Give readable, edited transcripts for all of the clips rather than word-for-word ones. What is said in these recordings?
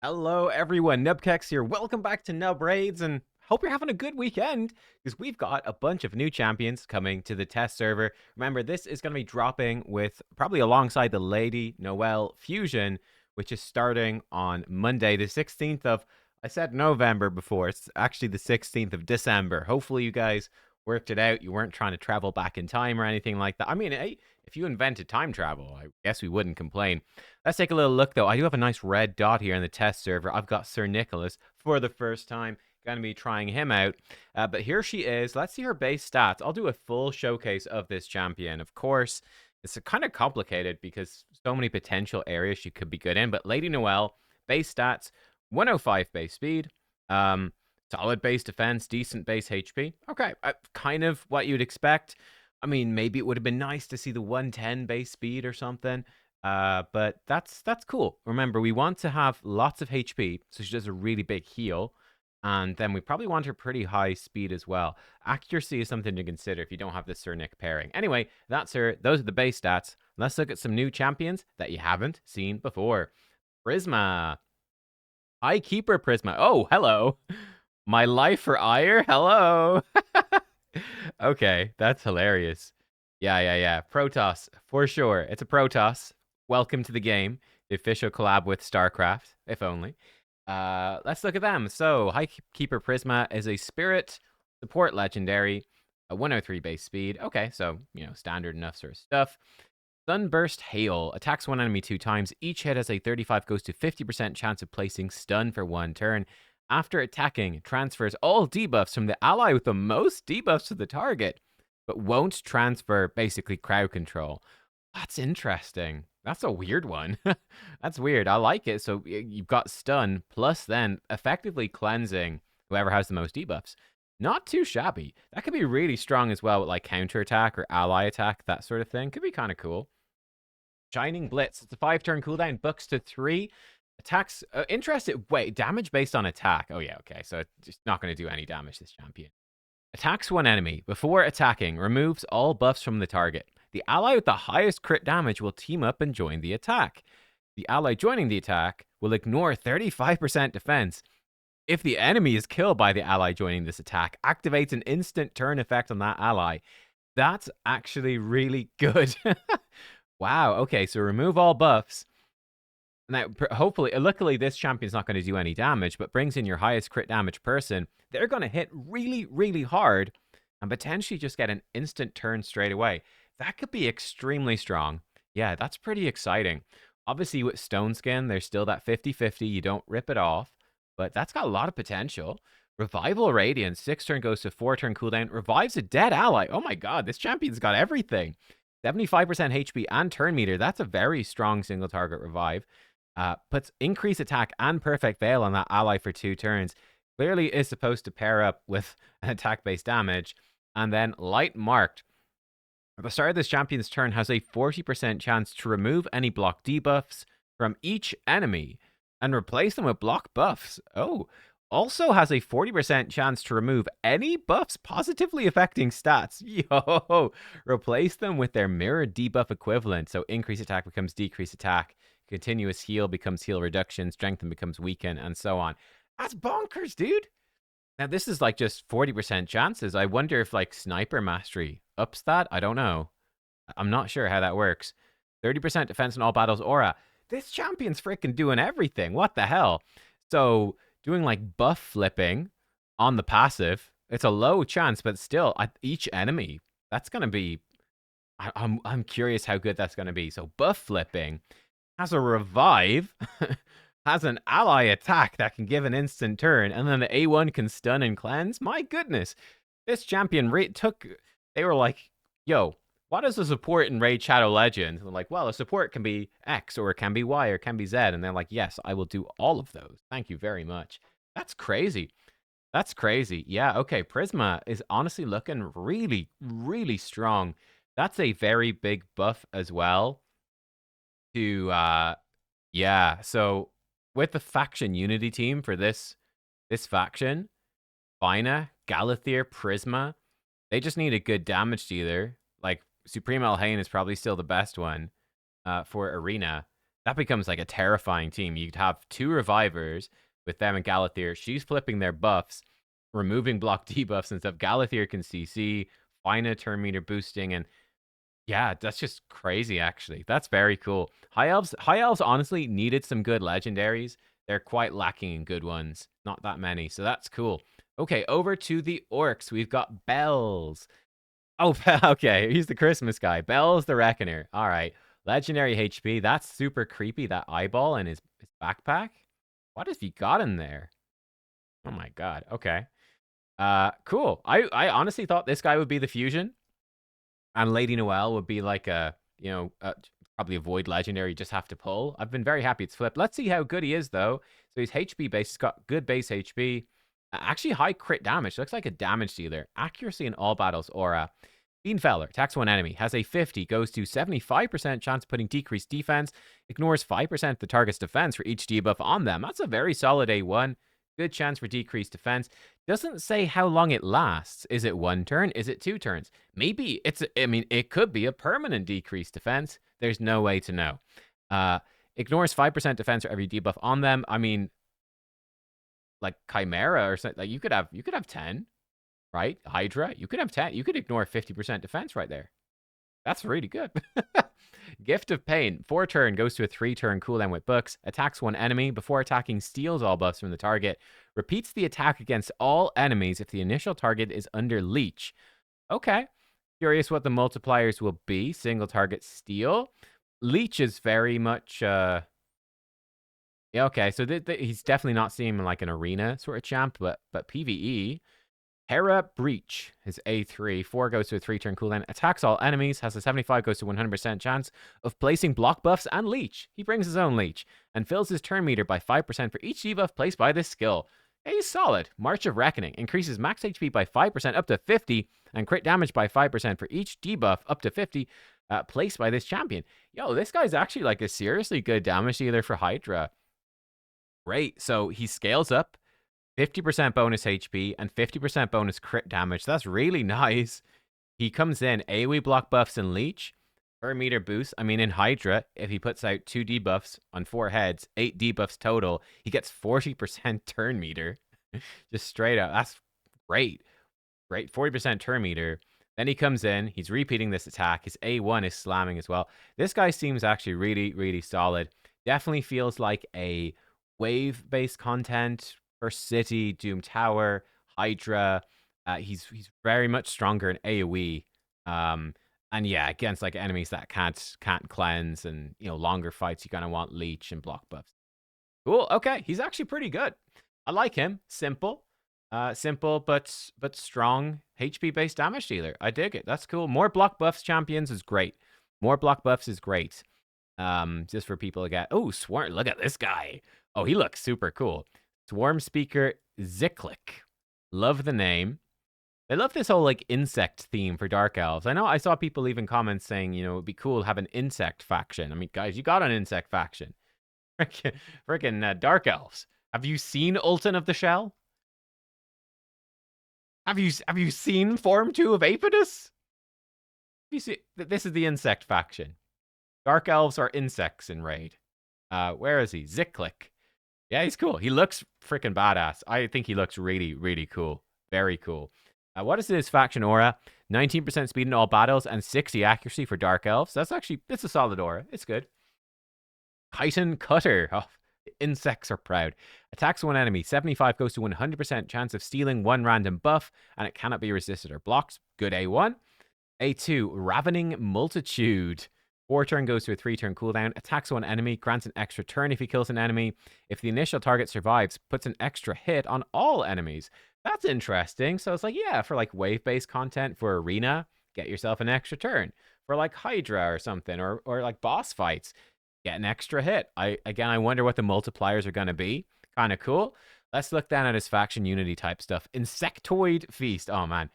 Hello, everyone. Nubkeks here. Welcome back to Nub Raids, and hope you're having a good weekend because we've got a bunch of new champions coming to the test server. Remember, this is going to be dropping with probably alongside the Lady Noelle Fusion, which is starting on Monday, the 16th of. I said November before. It's actually the 16th of December. Hopefully, you guys worked it out. You weren't trying to travel back in time or anything like that. I mean, hey, if you invented time travel, I guess we wouldn't complain. Let's take a little look, though. I do have a nice red dot here in the test server. I've got Sir Nicholas for the first time. Going to be trying him out. But here she is. Let's see her base stats. I'll do a full showcase of this champion. Of course, it's kind of complicated because so many potential areas she could be good in. But Lady Noelle, base stats, 105 base speed. Solid base defense, decent base HP. Okay, kind of what you'd expect. I mean, maybe it would have been nice to see the 110 base speed or something. But that's cool. Remember, we want to have lots of HP, so she does a really big heal. And then we probably want her pretty high speed as well. Accuracy is something to consider if you don't have the Sir Nick pairing. Anyway, that's her. Those are the base stats. Let's look at some new champions that you haven't seen before. Prisma. High Keeper Prisma. Oh, hello. My life for ire? Hello. Okay, that's hilarious. Yeah. Protoss, for sure. It's a Protoss. Welcome to the game. The official collab with StarCraft, if only. Let's look at them. So, High Keeper Prisma is a Spirit Support Legendary, a 103 base speed. Okay, so, standard enough sort of stuff. Sunburst Hail. Attacks one enemy 2 times. Each hit has a 35 goes to 50% chance of placing stun for 1 turn. After attacking, transfers all debuffs from the ally with the most debuffs to the target, but won't transfer basically crowd control. That's interesting. That's a weird one. That's weird. I like it. So you've got stun plus then effectively cleansing whoever has the most debuffs. Not too shabby. That could be really strong as well with like counterattack or ally attack, that sort of thing. Could be kind of cool. Shining Blitz. It's a 5-turn cooldown, bucks to 3. Attacks, interested, wait, damage based on attack. Oh yeah, okay, so it's not going to do any damage, this champion. Attacks one enemy. Before attacking, removes all buffs from the target. The ally with the highest crit damage will team up and join the attack. The ally joining the attack will ignore 35% defense. If the enemy is killed by the ally joining this attack, activates an instant turn effect on that ally. That's actually really good. Wow, okay, so remove all buffs. Now, hopefully, luckily, this champion's not going to do any damage, but brings in your highest crit damage person. They're going to hit really, really hard and potentially just get an instant turn straight away. That could be extremely strong. Yeah, that's pretty exciting. Obviously, with Stone Skin, there's still that 50-50. You don't rip it off, but that's got a lot of potential. Revival Radiance, 6-turn goes to 4-turn cooldown. Revives a dead ally. Oh my god, this champion's got everything. 75% HP and turn meter. That's a very strong single target revive. Puts increased attack and perfect veil on that ally for 2 turns. Clearly is supposed to pair up with an attack-based damage. And then Light Marked. At the start of this champion's turn has a 40% chance to remove any block debuffs from each enemy and replace them with block buffs. Oh, also has a 40% chance to remove any buffs positively affecting stats. Yo, replace them with their mirrored debuff equivalent. So increased attack becomes decreased attack. Continuous heal becomes heal reduction, strengthen becomes weaken, and so on. That's bonkers, dude. Now, this is like just 40% chances. I wonder if like Sniper Mastery ups that. I don't know. I'm not sure how that works. 30% defense in all battles aura. This champion's freaking doing everything. What the hell? So doing like buff flipping on the passive. It's a low chance, but still, at each enemy, that's going to be... I'm curious how good that's going to be. So buff flipping... has a revive, has an ally attack that can give an instant turn, and then the A1 can stun and cleanse. My goodness, this champion they were like, yo, what is a support in Raid Shadow Legends? And they're like, well, a support can be X, or it can be Y, or it can be Z. And they're like, yes, I will do all of those. Thank you very much. That's crazy. That's crazy. Yeah, okay, Prisma is honestly looking really, really strong. That's a very big buff as well. Yeah, so with the faction unity team for this faction, Fina, Galathier, Prisma, they just need a good damage dealer. Like Supreme Elhain is probably still the best one for Arena. that becomes like a terrifying team. You'd have 2 revivers with them and Galathir. She's flipping their buffs, removing block debuffs and stuff. Galathir can CC, Fina turn meter boosting, and yeah, that's just crazy, actually. That's very cool. High Elves honestly needed some good legendaries. They're quite lacking in good ones. Not that many, so that's cool. Okay, over to the Orcs. We've got Belz. Oh, okay, he's the Christmas guy. Belz the Reckoner. All right. Legendary HP. That's super creepy, that eyeball in his backpack. What has he got in there? Oh my god. Okay. Cool. I honestly thought this guy would be the fusion. And Lady Noelle would be like probably a void legendary you just have to pull. I've been very happy it's flipped. Let's see how good he is, though. So he's HP based. He's got good base HP. Actually, high crit damage. Looks like a damage dealer. Accuracy in all battles aura. Beanfeller attacks one enemy. Has a 50. Goes to 75% chance of putting decreased defense. Ignores 5% of the target's defense for each debuff on them. That's a very solid A1. Good chance for decreased defense. Doesn't say how long it lasts. Is it 1 turn? Is it 2 turns? Maybe it could be a permanent decreased defense. There's no way to know. Ignores 5% defense for every debuff on them. I mean, like Chimera or something. Like you could have 10, right? Hydra, you could have 10. You could ignore 50% defense right there. That's really good. Gift of Pain. 4 turn, goes to a 3 turn cooldown with books. Attacks one enemy. Before attacking, steals all buffs from the target. Repeats the attack against all enemies if the initial target is under leech. Okay. Curious what the multipliers will be. Single target steal. Leech is very much... Yeah, okay. So he's definitely not seeing like an arena sort of champ, but PvE... Hera Breach is A3. 4 goes to a 3 turn cooldown. Attacks all enemies. Has a 75 goes to 100% chance of placing block buffs and leech. He brings his own leech. And fills his turn meter by 5% for each debuff placed by this skill. He's solid. March of Reckoning. Increases max HP by 5% up to 50. And crit damage by 5% for each debuff up to 50 placed by this champion. Yo, this guy's actually like a seriously good damage dealer for Hydra. Great. So he scales up. 50% bonus HP and 50% bonus crit damage. That's really nice. He comes in, AoE block buffs and leech. Per meter boost. I mean, in Hydra, if he puts out 2 debuffs on 4 heads, 8 debuffs total, he gets 40% turn meter. Just straight up. That's great. Great. 40% turn meter. Then he comes in. He's repeating this attack. His A1 is slamming as well. This guy seems actually really, really solid. Definitely feels like a wave-based content for City, Doom Tower, Hydra. He's very much stronger in AoE. And yeah, against like enemies that can't cleanse and longer fights, you kind of want leech and block buffs. Cool. Okay, he's actually pretty good. I like him. Simple. Simple but strong HP based damage dealer. I dig it. That's cool. More block buffs champions is great. More block buffs is great. Just for people to get. Oh, Swarm. Look at this guy. Oh, he looks super cool. Swarmspeaker Zyclic. Love the name. They love this whole like insect theme for Dark Elves. I know I saw people leaving comments saying, it would be cool to have an insect faction. I mean, guys, you got an insect faction. Freaking Dark Elves. Have you seen Ultin of the Shell? Have you seen Form 2 of Apodus? You see, this is the insect faction. Dark Elves are insects in Raid. Where is he? Zyclic. Yeah, he's cool. He looks freaking badass. I think he looks really, really cool. Very cool. What is his faction aura? 19% speed in all battles and 60 accuracy for Dark Elves. It's a solid aura. It's good. Chitin Cutter. Oh, insects are proud. Attacks one enemy. 75 goes to 100% chance of stealing 1 random buff, and it cannot be resisted or blocked. Good A1. A2, Ravening Multitude. 4 turn goes to a 3 turn cooldown. Attacks one enemy. Grants an extra turn if he kills an enemy. If the initial target survives, puts an extra hit on all enemies. That's interesting. So it's like, yeah, for like wave-based content for Arena, get yourself an extra turn. For like Hydra or something, or like boss fights, get an extra hit. I wonder what the multipliers are going to be. Kind of cool. Let's look down at his faction unity type stuff. Insectoid Feast. Oh, man.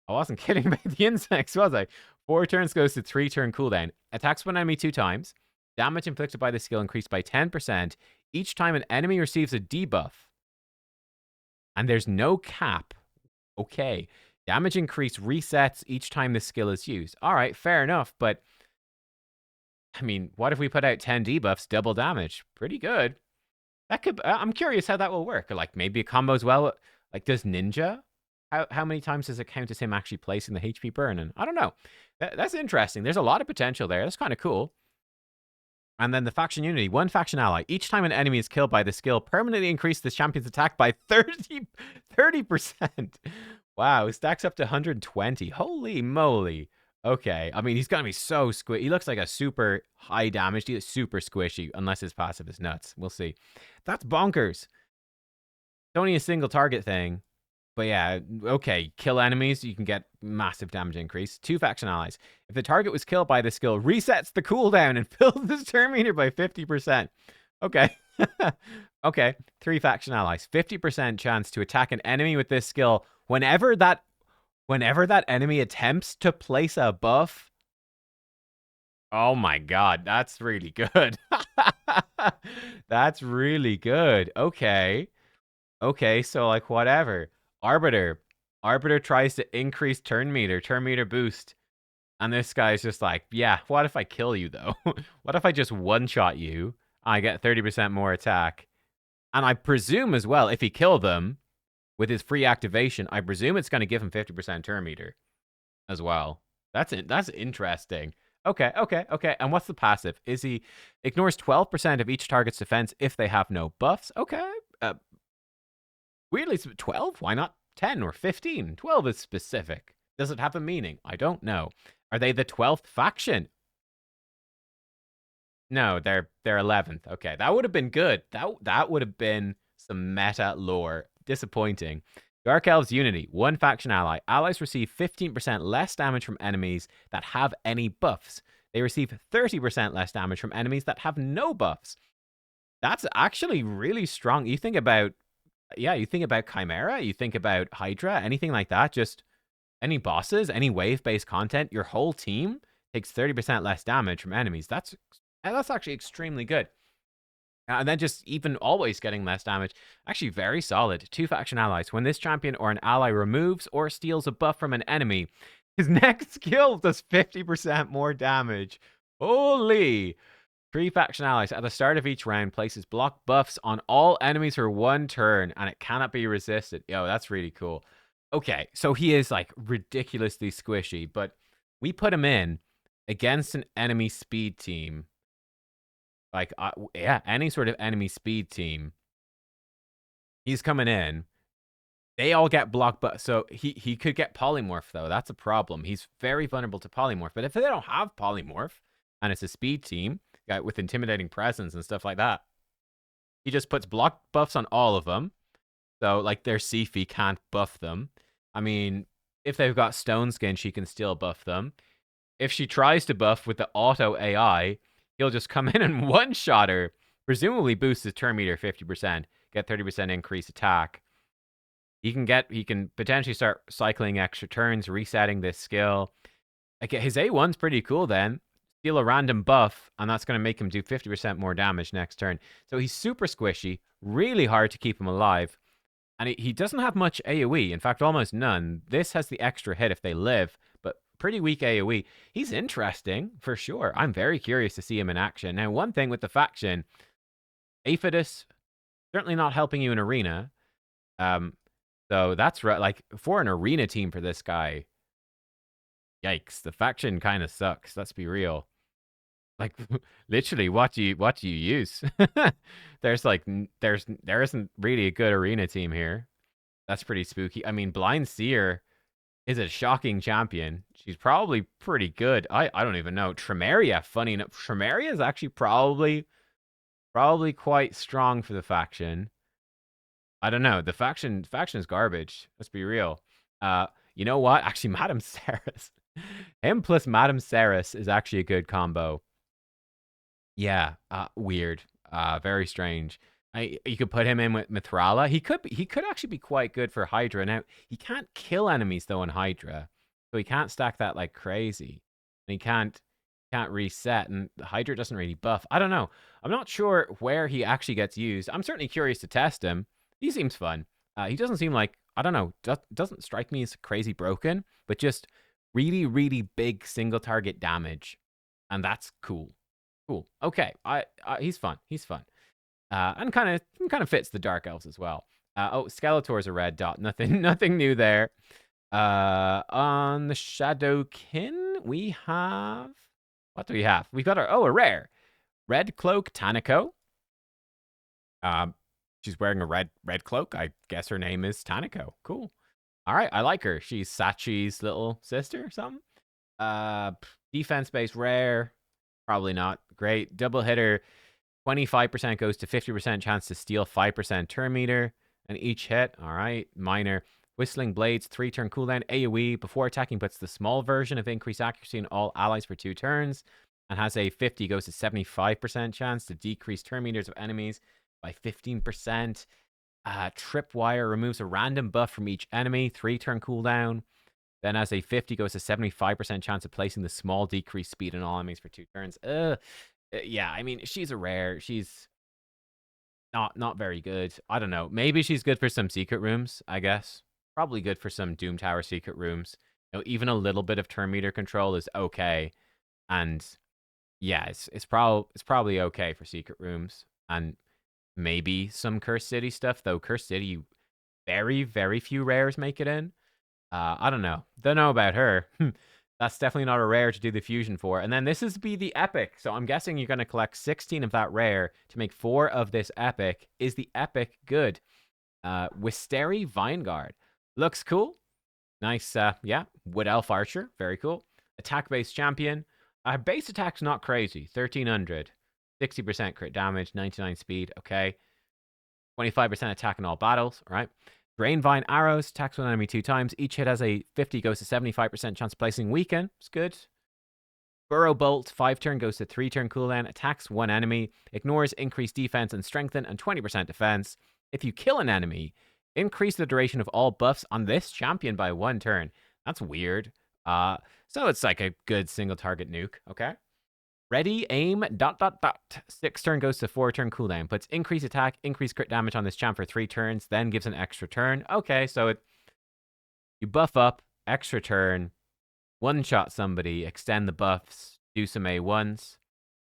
I wasn't kidding about the insects, was I? 4 turns goes to 3 turn cooldown. Attacks one enemy 2 times. Damage inflicted by the skill increased by 10% each time an enemy receives a debuff. And there's no cap. Okay. Damage increase resets each time the skill is used. All right, fair enough, but I mean, what if we put out 10 debuffs, double damage? Pretty good. That could. I'm curious how that will work. Or like maybe a combo as well. Like does Ninja? How many times does it count as him actually placing the HP burn? And I don't know. That's interesting. There's a lot of potential there. That's kind of cool. And then the faction unity. One faction ally. Each time an enemy is killed by the skill, permanently increase the champion's attack by 30%. Wow, it stacks up to 120. Holy moly. Okay, I mean, he's going to be so squishy. He looks like a super high damage. He's super squishy, unless his passive is nuts. We'll see. That's bonkers. It's only a single target thing. But yeah, okay, kill enemies, you can get massive damage increase. 2 faction allies. If the target was killed by the skill, resets the cooldown and fills this turn meter by 50%. Okay. Okay, 3 faction allies. 50% chance to attack an enemy with this skill whenever that enemy attempts to place a buff. Oh my god, that's really good. That's really good. Okay. Okay, so like whatever. Arbiter tries to increase turn meter boost. And this guy's just like, yeah, what if I kill you though? What if I just one-shot you? I get 30% more attack. And I presume as well, if he kill them with his free activation, I presume it's going to give him 50% turn meter as well. That's interesting. Okay. And what's the passive? Is he ignores 12% of each target's defense if they have no buffs? Okay. Weirdly, 12? Why not 10 or 15? 12 is specific. Does it have a meaning? I don't know. Are they the 12th faction? No, they're 11th. Okay, that would have been good. That would have been some meta lore. Disappointing. Dark Elves Unity. 1 faction ally. Allies receive 15% less damage from enemies that have any buffs. They receive 30% less damage from enemies that have no buffs. That's actually really strong. You think about Chimera, you think about Hydra, anything like that, just any bosses, any wave-based content, your whole team takes 30% less damage from enemies. That's actually extremely good. And then just even always getting less damage, actually very solid. 2 faction allies. When this champion or an ally removes or steals a buff from an enemy, his next skill does 50% more damage. Holy! 3 faction allies at the start of each round places block buffs on all enemies for 1 turn, and it cannot be resisted. Yo, that's really cool. Okay, so he is like ridiculously squishy, but we put him in against an enemy speed team. Like, yeah, any sort of enemy speed team. He's coming in. They all get blocked, but so he could get polymorph though. That's a problem. He's very vulnerable to polymorph. But if they don't have polymorph and it's a speed team, with intimidating presence and stuff like that, he just puts block buffs on all of them. So like their Sifi can't buff them. I mean, if they've got Stone Skin, she can still buff them. If she tries to buff with the auto AI, he'll just come in and one-shot her. Presumably boost his turn meter 50%, get 30% increased attack. He can potentially start cycling extra turns, resetting this skill. Like his A1's pretty cool then. Steal a random buff, and that's going to make him do 50% more damage next turn. So he's super squishy, really hard to keep him alive. And he doesn't have much AoE, in fact, almost none. This has the extra hit if they live, but pretty weak AoE. He's interesting, for sure. I'm very curious to see him in action. Now, one thing with the faction, Aphodus, certainly not helping you in Arena. So that's right. Like, for an Arena team for this guy, yikes, the faction kind of sucks. Let's be real. Like literally, what do you use? There isn't really a good Arena team here. That's pretty spooky. I mean, Blind Seer is a shocking champion. She's probably pretty good. I don't even know. Tremeria, funny enough, Tremeria is actually probably quite strong for the faction. I don't know. The faction is garbage. Let's be real. You know what? Actually, Madame Ceres. Him plus Madame Ceres is actually a good combo. Yeah, weird. Very strange. You could put him in with Mithrala. He could actually be quite good for Hydra. Now, he can't kill enemies though in Hydra. So he can't stack that like crazy. And he can't reset, and the Hydra doesn't really buff. I don't know. I'm not sure where he actually gets used. I'm certainly curious to test him. He seems fun. He doesn't seem like, I don't know, doesn't strike me as crazy broken, but just really, really big single target damage. And that's cool. Cool. Okay. He's fun. He's fun. And kind of fits the Dark Elves as well. Oh, Skeletor's a red dot. Nothing new there. On the Shadowkin, we have... What do we have? We've got a rare. Red Cloak Taniko. She's wearing a red cloak. I guess her name is Taniko. Cool. All right, I like her. She's Sachi's little sister or something. Defense-based rare. Probably not. Great. Double hitter. 25% goes to 50% chance to steal 5% turn meter. And each hit. All right. Minor. Whistling Blades, 3-turn cooldown. AoE. Before attacking, puts the small version of increased accuracy in all allies for 2 turns. And has a 50 goes to 75% chance to decrease turn meters of enemies by 15%. Tripwire removes a random buff from each enemy. 3-turn cooldown. Then has a 50 goes to 75% chance of placing the small decreased speed in all enemies for 2 turns. Yeah, I mean, she's a rare. She's not very good. I don't know. Maybe she's good for some secret rooms, I guess. Probably good for some Doom Tower secret rooms. You know, even a little bit of turn meter control is okay. And yeah, it's probably okay for secret rooms. And maybe some Cursed City stuff, though Cursed City, very, very few rares make it in. I don't know. Don't know about her. That's definitely not a rare to do the fusion for. And then this is be the epic. So I'm guessing you're going to collect 16 of that rare to make 4 of this epic. Is the epic good? Wysteri Vineguard. Looks cool. Nice, yeah. Wood Elf Archer. Very cool. Attack-based champion. Base attack's not crazy. 1300. 60% crit damage. 99 speed. Okay. 25% attack in all battles. All right. Drain Vine Arrows. Attacks one enemy 2 times. Each hit has a 50 goes to 75% chance of placing weaken. It's good. Burrow Bolt. 5-turn goes to 3-turn cooldown. Attacks 1 enemy. Ignores increased defense and strengthen and 20% defense. If you kill an enemy, increase the duration of all buffs on this champion by 1 turn. That's weird. So it's like a good single target nuke. Okay. Ready, aim, ... 6-turn goes to 4-turn cooldown. Puts increased attack, increased crit damage on this champ for 3 turns, then gives an extra turn. Okay, so you buff up, extra turn, one-shot somebody, extend the buffs, do some A1s.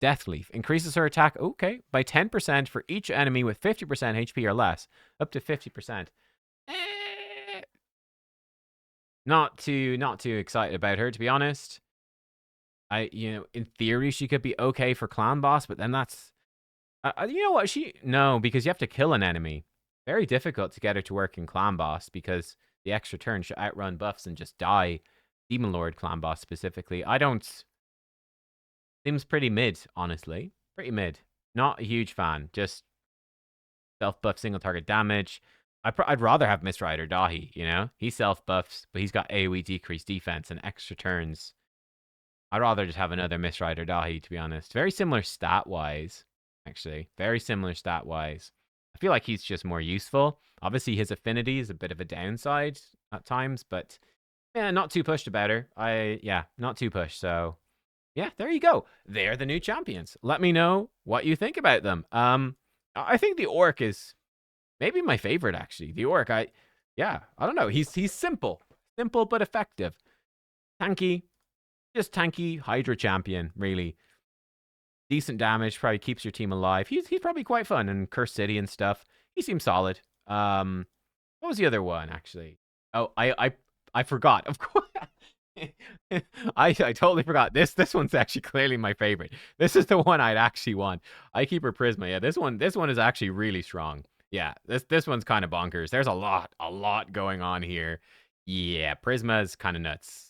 Deathleaf increases her attack, okay, by 10% for each enemy with 50% HP or less, up to 50%. Not too excited about her, to be honest. In theory, she could be okay for clan boss, but then that's, you know what? No, because you have to kill an enemy. Very difficult to get her to work in clan boss because the extra turn should outrun buffs and just die. Demon Lord clan boss specifically. Seems pretty mid, honestly. Pretty mid. Not a huge fan. Just self-buff single target damage. I'd rather have Mistrider Dahi, you know? He self-buffs, but he's got AoE decreased defense and extra turns. I'd rather just have another Mistrider Dahi, to be honest. Very similar stat-wise, actually. Very similar stat-wise. I feel like he's just more useful. Obviously, his affinity is a bit of a downside at times, but yeah, not too pushed about her. Not too pushed, so yeah, there you go. They're the new champions. Let me know what you think about them. I think the Orc is maybe my favorite, actually. The Orc, I don't know. He's simple. Simple but effective. Tanky. Just tanky Hydra champion, really. Decent damage, probably keeps your team alive. He's probably quite fun in Cursed City and stuff. He seems solid. What was the other one, actually? Oh, I forgot. Of course. I totally forgot. This one's actually clearly my favorite. This is the one I'd actually want. I keep her Prisma. Yeah, this one is actually really strong. Yeah, this one's kind of bonkers. There's a lot going on here. Yeah, Prisma is kind of nuts.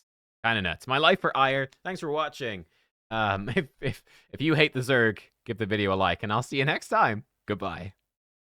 My life for Ire. Thanks for watching. If you hate the Zerg, give the video a like, and I'll see you next time. Goodbye.